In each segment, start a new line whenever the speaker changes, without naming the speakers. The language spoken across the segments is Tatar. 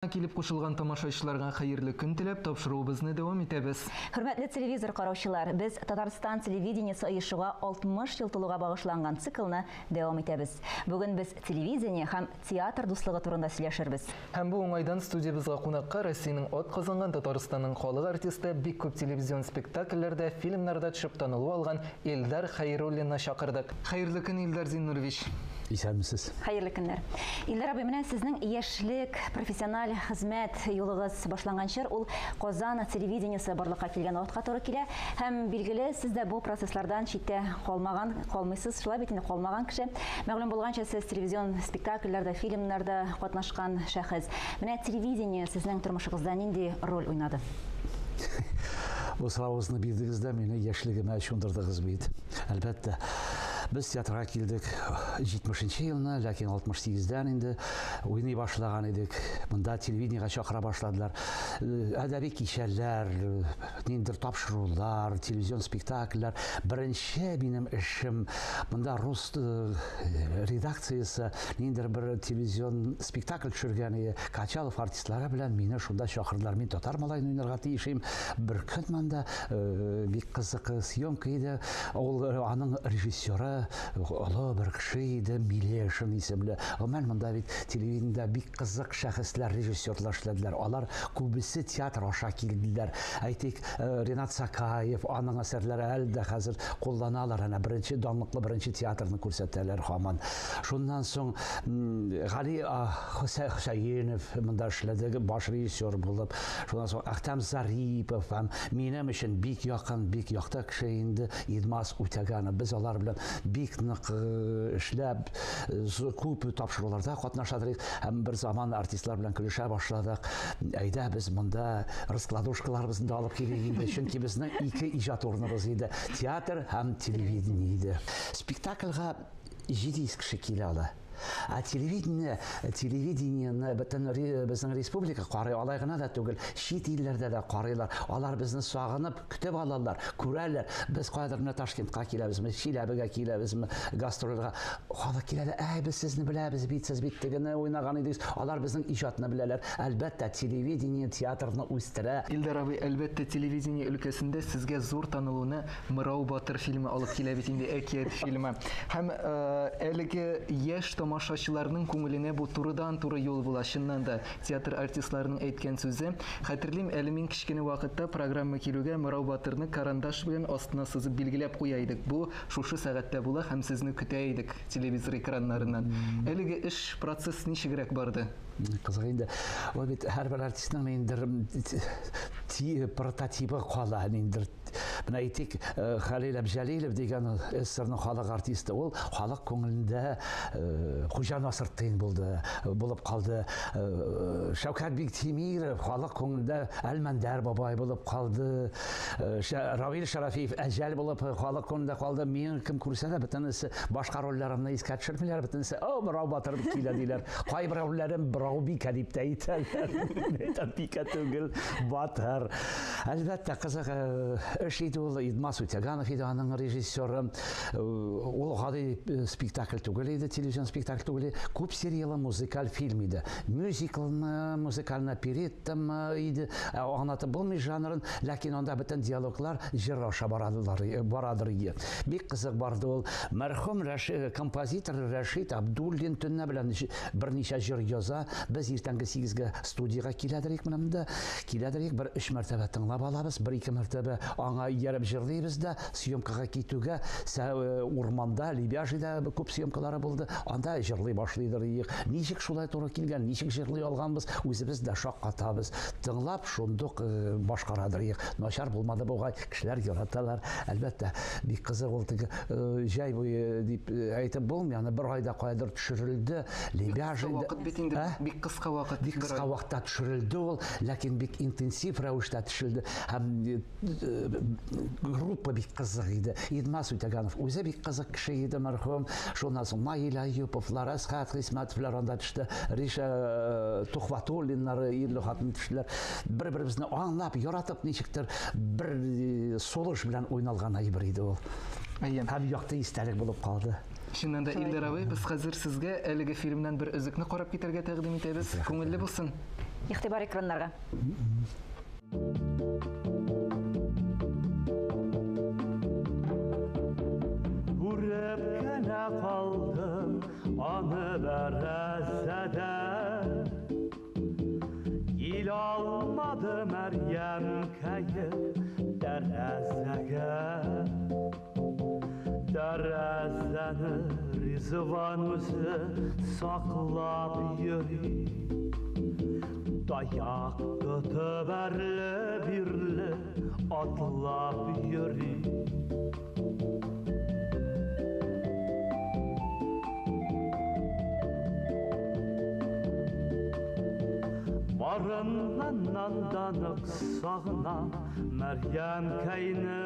Килеп кушылган тамашачыларга хәерле көн теләп, тапшыруыбызны дәвам итәбез.
Хөрмәтле телевизор караучылар, без Татарстан телевидениесе оешуга 60 ел тулуга багышланган циклны дәвам итәбез. Бүген без телевидение һәм театр дуслыгы турында сөйләшербез.
Һәм бу уңайдан студиябызга кунакка Россиянең ат казанган Татарстанның халык артисты, бик күп телевизион спектакльләрдә, фильмнарда төшеп танылу алган Илдар Хәйруллинны чакырдык. Хәерле көн, Илдар Зиннурович.
Исәнмесез.
Хәерле көннәр. Илдар абый, менә сезнең яшьлек, профессиональ хезмәт юлыгыз башланган чор ул Казан телевидениесе барлыкка килгән вакытка туры килә. Һәм билгеле, сез дә бу процесслардан читтә калмыйсыз, шулай бит инде калмаган кеше. Мәгълүм булганча, сез телевизион спектакльләрдә, фильмнарда катнашкан шәхес. Менә телевидение сезнең тормышыгызда нинди роль уйнады?
Бу сорауызны бирдегездә мине яшьлегемә чундырдыгыз бит. Әлбәттә, без театрга килдек 70-нче елны, ләкин 68-дән инде уйный башлаган идек. Монда телевидениега чакыра башладылар. Әдәби кичәләр, ниндидер тапшырулар, телевизион спектакльләр. Беренче минем эшем монда рус редакциясе ниндидер бер телевизион спектакль төшергән. Качалов артистлары белән мине шунда чакырдылар. Мин татар малайны уйнарга тиешем. Бер көн монда бик кызык съемка иде. Ул аның режиссеры олы бер кеше иде, Милешин исемле. Мен монда бит телевидениедә бик кызык шәхесләр, режиссерлар эшләделәр. Алар күбесе театр аша килделәр. Әйтик, Ренат Сакаев, аның әсәрләре әле дә хәзер кулланалар. Әнә беренче данлыклы беренче театрны күрсәтәләр һаман. Шуннан соң Гали Хусаинов монда эшләде, баш режиссер булып. Шуннан соң Ахтам Зарипов һәм минем өчен бик якын, бик якты кеше инде Идмас Утяганов. Без алар белән бик нык эшләп, күп тапшыруларда катнашадык. Һәм бер заман артистлар белән көлешә башладык. Әйдә, без монда раскладушкаларыбызны да алып килик инде. Чөнки безнең ике иҗат урыныбыз иде. Театр һәм телевидение иде. Спектакльгә 700 кеше килә ала. А телевидениене безнең республика карый, алай гына да түгел, чит илләрдә дә карыйлар. Алар безне сагынып көтеп алалар, күрәләр. Без кайдыр менә Ташкентка киләбезме, Чиләбегә киләбезме, гастрольгә. Халык киләләр, без сезне беләбез бит, сез бит тегене уйнаган идегез. Алар безнең иҗатны беләләр. Әлбәттә, телевидение театрны үстерә.
Илдар абый, әлбәттә, телевидение өлкәсендә сезгә зур танылуны Мырау Батыр фильмы алып килә бит инде, әкият фильмы. Һәм әлеге яшь тамашачыларның күңеленә бу турыдан-туры юл була. Чыннан да театр артистларының әйткән сүзе. Хәтерлим, әле мин кичкене вакытта программа килүгә Мырау Батырны карандаш белән астына сызып билгеләп куя идек. Бу шушы сәгатьтә була һәм сезне көтә идек телевизор экраннарыннан. Әлеге эш процесс ничегрәк барды?
Кызык инде. Ул бит һәрбер артистның ниндидер прототипы кала, ниндидер. Менә әйтик, Хәлил Әбҗәлилов дигән СССРның халык артисты. Ул халык күңелендә Хуҗа Насретдин булып калды. Шәүкәт Биктимиров халык күңелендә Әлмәндәр бабай булып калды. Равил Шарафиев әҗәл булып халык күңелендә калды. Мин кем күрсә дә бөтенесе башка рольләрне искә төшермиләр, бөтенесе Мырау Батыр килә диләр. Кайбер рольләрем Мырау бик дип әйтәләр. Әйтәм бик түгел, Батыр. Әлбәттә, кызык эш иде ул. Идмас Утяганов иде аның режиссеры. Ул гади спектакль түгел иде, телевизион спектакль түгел. Күп сериялы музыкаль фильм иде. Мюзиклны, музыкальный опереттамы иде. Аңлатып булмый жанрын, ләкин анда бөтен диалоглар җыр аша барадыр иде. Бик кызык барды ул. Мәрхүм композитор Рәшит Абдуллин төннә белән берничә җыр яза. Без иртәнге 8-гә студиягә киләдерик менә. Киләдерик, бер 3 мәртәбә тыңлап алабыз, 1-2 мәртәбә аңа ярып җырлыйбыз да, съемкага китүгә урманда, Лебяжида күп съемкалары булды. Анда җырлый башлыйдыр. Ничек шулай туры килгән, ничек җырлый алганбыз, үзебез дә шаккатабыз. Тыңлап шундук башкарадыр. Начар булмады бугай, кешеләр яраталар. Әлбәттә, бик кызык ул теге җай буе дип әйтеп булмый, аны бер айда кайдыр төшерелде. Лебяжида бик кыска вакыт. Бик кыска вакытта төшерелде ул, ләкин бик интенсив рәвештә төшерелде. Һәм группа бик кызык иде. Идмас Утяганов үзе бик кызык кеше иде, мәрхүм. Шуннан соң Наил Аюповлар, Әсхат Хисмәтовлар анда төште. Риша Тухватуллиннар ирле хатын төштеләр. Бер-беребезне аңлап, яратып ничектер бер солыш белән уйналган әйбер иде ул. Һәм якты истәлек булып калды.
Чыннан да, Илдар абый, без хәзер сезгә әлеге фильмнан бер өзекне карап китәргә тәкъдим итәбез. Күңелле булсын.
Игътибар экраннарга.
Күреп кенә калдым аны бәрәсәдә. Ил алмады Мәрьям кәеп тәрәзәгә. Тәрәзәне Ризван үзе саклап йөри. Даяк тотып әрле-бирле атлап йөри. Барыннан данык сагына Мәрьям кәйне.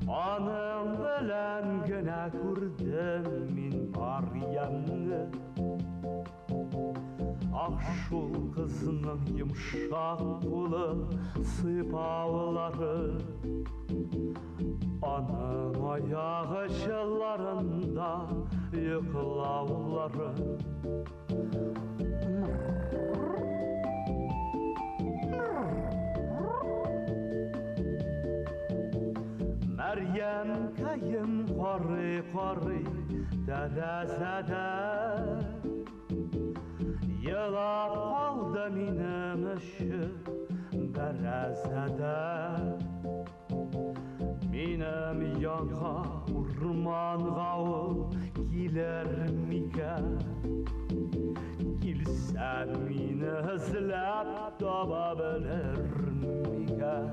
Аның белән генә күрдем мин Марьямны. Ах шул кызның йомшак кулы сыйпаулары. Аның аяк очларында йоклаулары. Мәрьям кәем карый тәрәзәдә. Елап калды минем өчен тәрәзәдә. Минем янга урманга ул килер микән? Килсә мине эзләп таба белер микән?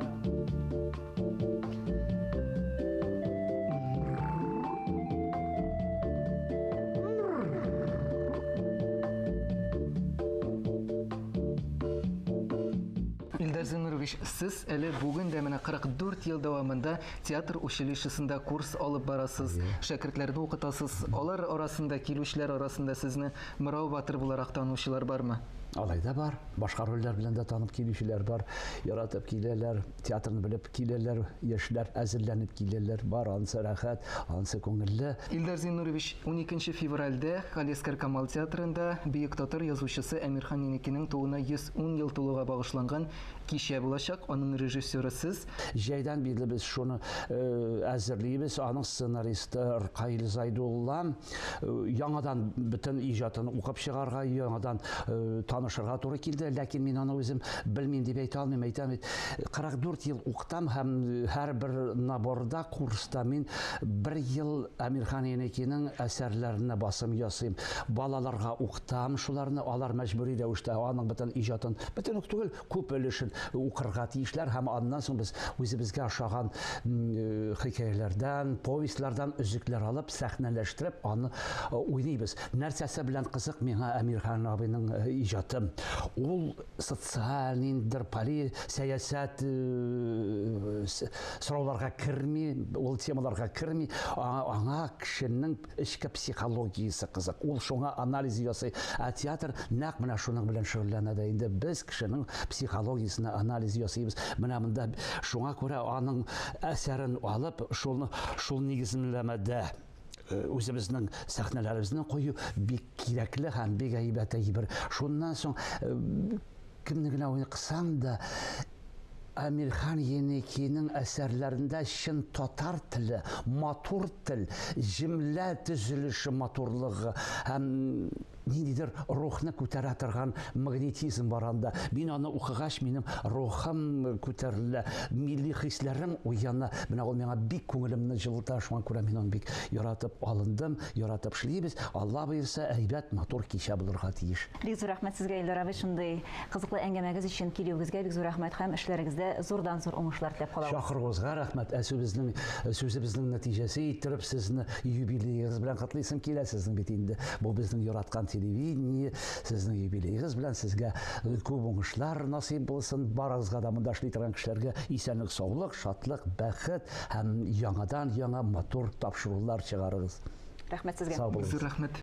Илдар Зинурович, сез әле бүген дә менә 44 ел дәвамында театр училищесында курс алып барасыз, шәкертләрне укытасыз. Алар арасында, килүчеләр арасында сезне Мырау Батыр буларак танучылар бармы?
Алайда бар. Башка рольләр белән дә танып килүчеләр бар. Яратып киләләр, театрны белеп киләләр, яшьләр әзерләнеп киләләр. Бар, ансы рәхәт, ансы күңелле.
Илдар Зинурович, 12 февральдә Калескар Камал театрында бөек татар язучысы Әмирхан Енекинең тууына 110 ел тулуга багышланган кичә булачак. Аның режиссеры сез.
Җәйдән бирле без шуны әзерлибез. Аның сценаристы Ркаил Зайдулла яңадан бөтен иҗатын укып чыгарга, яңадан танышырга туры килде. Ләкин мин аны үзем белмим дип әйтә алмыйм. Әйтәм, 44 ел укытам һәм һәрбер наборда, курста мин 1 ел Әмирхан Енекинең әсәрләренә басым ясыйм. Балаларга укытам шуларны, алар мәҗбүри рәвештә аның бөтен иҗатын, бөтен үк түгел, күп өлешен укырга тиешләр һәм аннан соң без үзебезгә ошаган хикәяләрдән, повестьлардан өзекләр алып, сәхнәләштереп, аны уйныйбыз. Нәрсәсе белән кызык миңа Әмирхан абыйның иҗаты. Ул социаль, ниндидер сәясәт сорауларга керми, ул темаларга керми, аңа кешенең эчке психологиясе кызык. Ул шуңа анализ ясый. Театр нәкъ менә шуның белән шөгыльләнә дә. Инде без кешенең психологиясына анализ ясыйбыз. Менә монда шуңа күрә аның әсәрен алып, шул нигезләмәдә үзебезнең сәхнәләребезне кую бик кирәкле һәм бик әйбәт әйбер. Шуннан соң кемне генә уйнасаң да Әмирхан Енекинең әсәрләрендә чын татар теле, матур тел, җөмлә төзелеше матурлыгы һәм ниндидер рухны күтәрә торган магнетизм бар анда. Мин аны укыгач, минем рухым күтәрелә, милли хисләрем уяна. Менә ул миңа бик күңелемне җылыта, шуңа күрә мин аны бик яратып алындым, яратып эшлибез. Алла боерса, әйбәт, матур кичә булырга тиеш.
Бик зур рәхмәт сезгә, Илдар абый, шундый кызыклы әңгәмәгез өчен килүегезгә бик зур рәхмәт һәм эшләрегездә зурдан-зур уңышлар теләп калабыз.
Шакыругызга рәхмәт. Сүзебезнең нәтиҗәсе иттереп сезне юбилеегыз белән котлыйсым килә. Сезнең бит инде бу безнең яраткан телевидение, сезнең юбилеегыз белән сезгә күп уңышлар насыйп булсын. Барыгызга да монда эшли торган кешеләргә исәнлек, саулык, шатлык, бәхет һәм яңадан яңа матур тапшырулар чыгарыгыз.
Рәхмәт сезгә.
Сау булыгыз.
Зур рәхмәт.